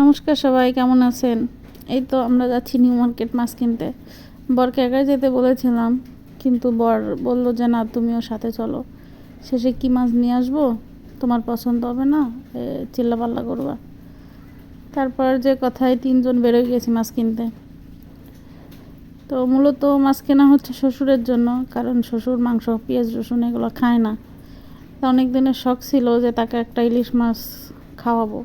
নমস্কার সবাই, কেমন আছেন? এই তো আমরা যাচ্ছি নিউ মার্কেট মাছ কিনতে। বরকে একাই যেতে বলেছিলাম, কিন্তু বর বলল যে না, তুমিও সাথে চলো। শেষে কি মাছ নিয়ে আসবো, তোমার পছন্দ হবে না, চিল্লাপাল্লা করবা। তারপর যে কথায় 3জন বেরোয় গেছি মাছ কিনতে। তো মূলত মাছ কেনা হচ্ছে শ্বশুরের জন্য, কারণ শ্বশুর মাংস, পেঁয়াজ, রসুন এগুলো খায় না। তা অনেক দিনের শখ ছিল যে তাকে একটা ইলিশ মাছ খাওয়াবো,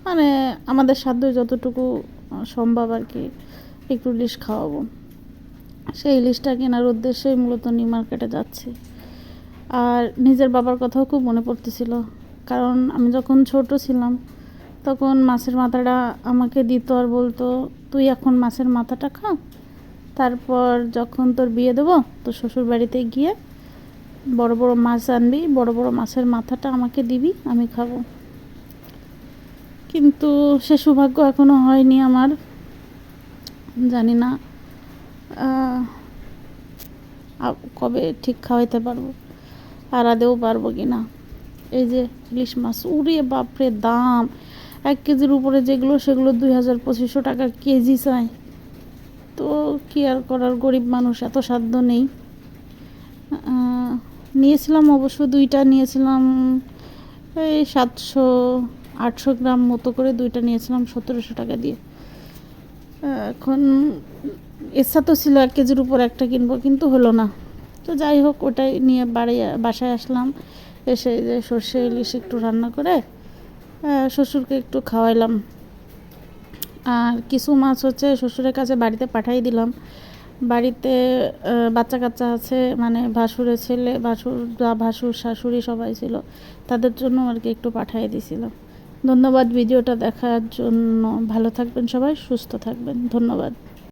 মানে আমাদের সাধ্য যতটুকু সম্ভব আর কি, একটু ইলিশ খাওয়াবো। সেই ইলিশটা কেনার উদ্দেশ্যেই মূলত নিউ মার্কেটে যাচ্ছি। আর নিজের বাবার কথাও খুব মনে পড়তেছিল, কারণ আমি যখন ছোট ছিলাম তখন মাছের মাথাটা আমাকে দিত আর বলতো, তুই এখন মাছের মাথাটা খা, তারপর যখন তোর বিয়ে দেবো তোর শ্বশুর বাড়িতে গিয়ে বড় বড় মাছ আনবি, বড় বড় মাছের মাথাটা আমাকে দিবি, আমি খাবো। কিন্তু সে সৌভাগ্য এখনও হয়নি আমার। জানি না কবে ঠিক খাওয়াইতে পারবো, আর আদেও পারবো কি না। এই যে ইলিশ মাছ, উড়ে বাপরে দাম! 1 কেজির উপরে যেগুলো সেগুলো 2000-2500 টাকা কেজি চাই। তো কি আর করার, গরিব মানুষ, এত সাধ্য নেই। নিয়েছিলাম অবশ্য 2টা নিয়েছিলাম, এই 700-800 গ্রাম মতো করে 2টা নিয়েছিলাম 1700 টাকা দিয়ে। এখন ইচ্ছা তো ছিল 1 কেজির উপর একটা কিনবো, কিন্তু হলো না। তো যাই হোক, ওটাই নিয়ে বাসায় আসলাম। এসে যে সর্ষে ইলিশ একটু রান্না করে শ্বশুরকে একটু খাওয়াইলাম। আর কিছু মাছ হচ্ছে শ্বশুরের কাছে বাড়িতে পাঠিয়ে দিলাম। বাড়িতে বাচ্চা কাচ্চা আছে, মানে ভাসুরের ছেলে, ভাসুর শাশুড়ি সবাই ছিল, তাদের জন্য আর কি একটু পাঠিয়ে দিয়েছিলাম। ধন্যবাদ ভিডিওটা দেখার জন্য। ভালো থাকবেন সবাই, সুস্থ থাকবেন, ধন্যবাদ।